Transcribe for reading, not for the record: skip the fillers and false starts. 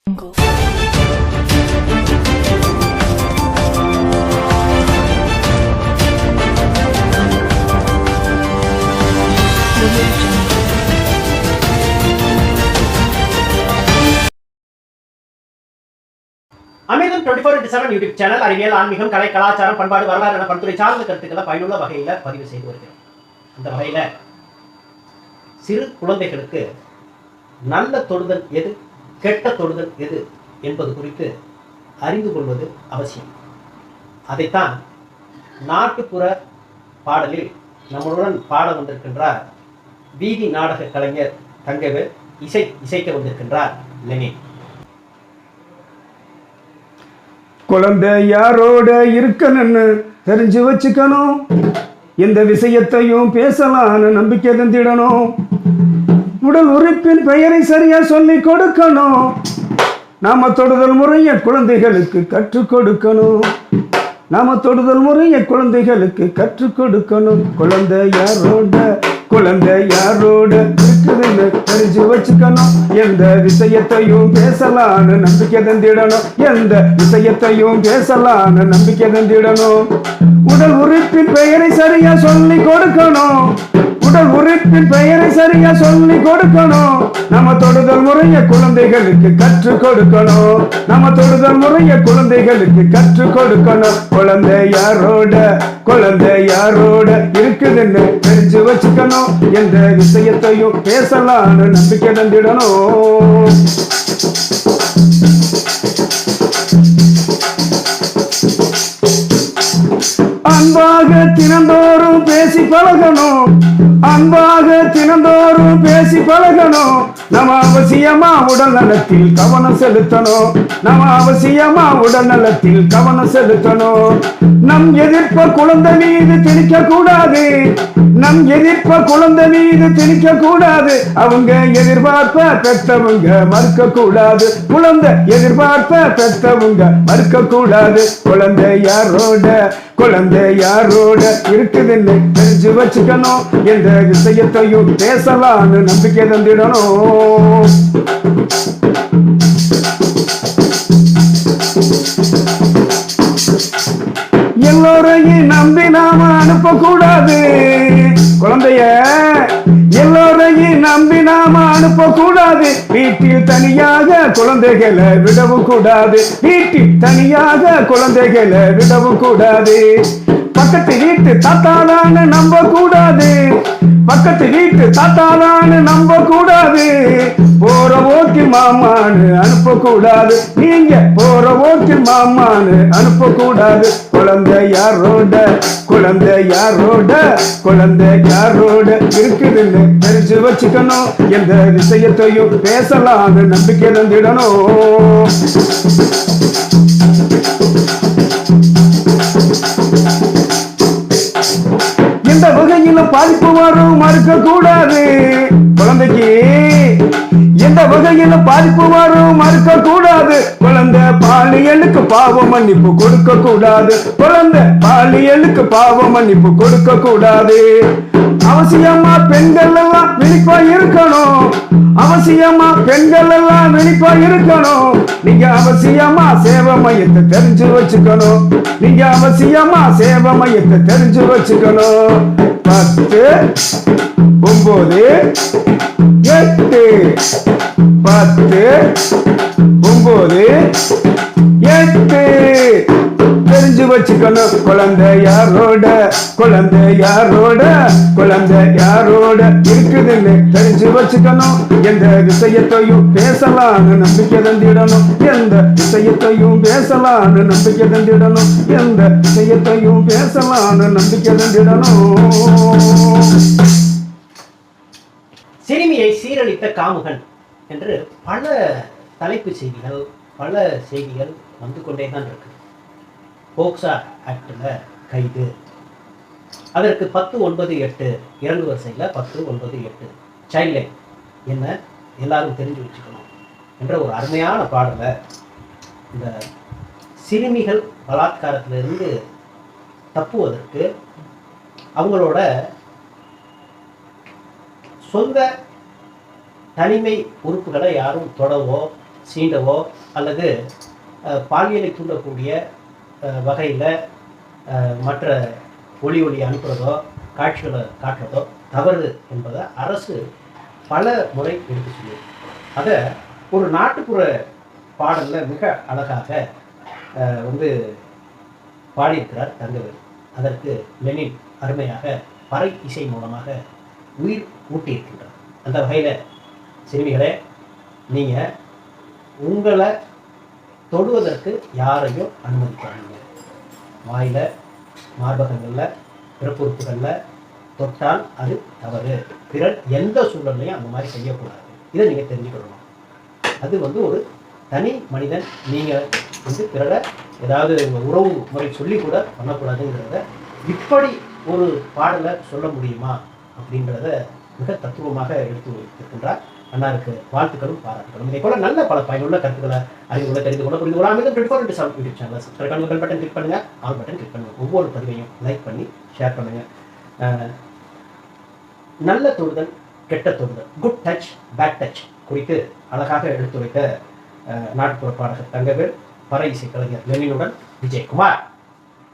அமிர்தம் 24/7 YouTube channel அறிவியல், ஆன்மீகம், கலை, கலாச்சாரம், பண்பாடு, வரலாறு என பல்துறை சார்ந்த கருத்துக்களை பயனுள்ள வகையில் பதிவு செய்து வருகிறோம். அந்த வகையில் சிறு குழந்தைகளுக்கு நல்ல தொடுதல் எது, கெட்ட தொடுதல் எது என்பது குறித்து அறிந்து கொள்வது அவசியம். அதைத்தான் நாட்டுப்புற பாடலில் நம்மளுடன் பாட வந்திருக்கின்றார் வீதி நாடக கலைஞர் தங்கவேல், இசைக்க வந்திருக்கின்றார் லெனின். குழந்தை யாரோட இருக்கணும்னு தெரிஞ்சு வச்சுக்கணும், எந்த விஷயத்தையும் பேசலான்னு நம்பிக்கை தந்திடணும், உடல் உறுப்பின் பெயரை சரியா சொல்லி கொடுக்கணும், நாம தொடுதல் முறையை குழந்தைகளுக்கு கற்றுக் கொடுக்கணும், நாம தொடுதல் முறையை குழந்தைகளுக்கு கற்றுக் கொடுக்கணும். குழந்தை யாரோட இருக்குதுன்னு தெரிஞ்சு வச்சுக்கணும், எந்த விஷயத்தையும் பேசலான்னு நம்பிக்கை தந்திடணும், எந்த விஷயத்தையும் பேசலான்னு நம்பிக்கை தந்திடணும், உடல் உறுப்பின் பெயரை சரியா சொல்லி கொடுக்கணும், உடல் உறுப்பின் பெயரை சரியா சொல்லி கொடுக்கணும், நம்ம தொடுதல் முறையை குழந்தைகளுக்கு கற்றுக் கொடுக்கணும், நம்ம தொடுதல் முறையை குழந்தைகளுக்கு கற்றுக் கொடுக்கணும். குழந்தை யாரோட இருக்குதுன்னு தெரிஞ்சு வச்சுக்கணும், எந்த விஷயத்தையும் பேசலான்னு நம்பிக்கை தந்திடணும். அன்பாக தினந்தோறும் பேசி பழகணும், அன்பாக தினந்தோறும் பேசி பழகணும், நம்ம அவசியமா உடல் நலத்தில் கவனம் செலுத்தணும், நம்ம அவசியமா உடல் நலத்தில் கவனம் செலுத்தணும். நம் எதிர்ப்ப குழந்தை மீது திணிக்க கூடாது, நம் எதிர்ப்ப குழந்தை மீது திணிக்க கூடாது, அவங்க எதிர்பார்ப்ப பெற்றவங்க மறுக்க கூடாது, குழந்தை எதிர்பார்ப்ப பெற்றவங்க மறுக்க கூடாது. குழந்தை யாரோட இருக்குதுன்னு தெரிஞ்சு வச்சுக்கணும், எந்த விஷயத்தையும் பேசலான்னு நம்பிக்கை தந்திடணும். எல்லோரையும் நம்பி நாம அனுப்பக்கூடாது, குழந்தைய எல்லோரையும் நம்பி நாம அனுப்பக்கூடாது, வீட்டில் தனியாக குழந்தைகளை விடவும் கூடாது, வீட்டில் தனியாக குழந்தைகளை விடவும் கூடாது. பக்கத்து வீட்டு தாத்தாலான்னு நம்ப கூடாது, பக்கத்து வீட்டு தாத்தாலான்னு நம்ப கூடாது, போற ஓட்டி மாமான்னு அனுப்பக்கூடாது, நீங்க போற ஓட்டி மாமான்னு அனுப்பக்கூடாது. குழந்தை யாரோட இருக்குதுன்னு தெரிஞ்சு வச்சுக்கணும், எந்த விஷயத்தையும் பேசலான்னு நம்பிக்கை தந்திடணும். எந்த வகையில பாதிப்பு வரும் மறுக்க கூடாது, குழந்தைக்கு எந்த வகையில பாதிப்பு வரும் மறுக்க கூடாது, குழந்தை பாலியலுக்கு பாவ மன்னிப்பு கொடுக்க கூடாது, குழந்தை பாலியலுக்கு பாவ மன்னிப்பு கொடுக்க கூடாது. அவசியமா பெண்கள் எல்லாம் விழிப்பா இருக்கணும், அவசியமா பெண்கள் எல்லாம் விழிப்பா இருக்கணும், நீங்க அவசியமா சேவை மையத்தை தெரிஞ்சு வச்சுக்கணும், நீங்க அவசியமா சேவை மையத்தை தெரிஞ்சு வச்சுக்கணும். 10, 9, 8, 10, 9, 8 தெரிஞ்சு வச்சுக்கணும். குழந்தை யாரோட இருக்குதுன்னு தெரிஞ்சு வச்சுக்கணும், எந்த விஷயத்தையும் பேசலான்னு நம்பிக்கை தந்திடணும், எந்த விஷயத்தையும் பேசலான்னு நம்பிக்கை தந்திடணும், எந்த விஷயத்தையும் பேசலான்னு நம்பிக்கை தந்திடணும். சிறுமியை சீரழித்த காமுகன் என்று பல தலைப்பு செய்திகள், பல செய்திகள் வந்து கொண்டே தான் இருக்கு. போக்சா ஆக்டில் கைது, அதற்கு 10/9/8 2 வரிசையில் 10/9/8 சைல்ட் லைன் என்ன எல்லாரும் தெரிஞ்சு வச்சுக்கணும் என்ற ஒரு அருமையான பாடலை இந்த சிறுமிகள் பலாத்காரத்திலிருந்து தப்புவதற்கு அவங்களோட சொந்த தனிமை உறுப்புகளை யாரும் தொடவோ சீண்டவோ அல்லது பாலியலை தூண்டக்கூடிய வகையில் மற்ற ஒளி அனுப்புறதோ காட்சிகளை காட்டுறதோ தவறு என்பதை அரசு பல முறை எடுத்து சொல்லியிருக்கு. அதை ஒரு நாட்டுப்புற பாடலில் மிக அழகாக பாடியிருக்கிறார் தங்கவேல். அதற்கு லெனின் அருமையாக பறை இசை மூலமாக உயிர் ஊட்டியிருக்கின்றார். அந்த வகையில் சிறுமிகளே, நீங்கள் உங்களை தொடுவதற்கு யாரையும் அனுமதிக்காதீங்க. வாயில், மார்பகங்களில், பிறப்புறுப்புகளில் தொட்டால் அது தவறு. பிறர் எந்த சூழல்லையும் அந்த மாதிரி செய்யக்கூடாது. இதை நீங்கள் தெரிஞ்சுக்கணும். அது ஒரு தனி மனிதன். நீங்கள் பிறரை ஏதாவது உறவு முறை சொல்லி கூட பண்ணக்கூடாதுங்கிறத இப்படி ஒரு பாடலை சொல்ல முடியுமா அப்படின்றத மிக தத்துவமாக எடுத்து வைத்திருக்கின்றார். அண்ணாருக்கு வாழ்த்துக்களும் பாராட்டுகளும். இதே போல நல்ல பல பயனுள்ள கருத்துக்களை அறிவுகளை தெரிந்து கொள்ள புரிந்து கொள்ளாமல் YouTube channel subscribe bell button click பண்ணுங்க, ஆல் பட்டன் கிளிக் பண்ணுங்க. ஒவ்வொரு பதிவையும் லைக் பண்ணி ஷேர் பண்ணுங்க. நல்ல தொடுதல், கெட்ட தொடுதல், குட் டச், பேட் டச் குறித்து அழகாக எடுத்துரைத்த நாட்டுப்புற பாடகர் தங்கவேல், பறை இசை கலைஞர் லெனினுடன் விஜயகுமார்.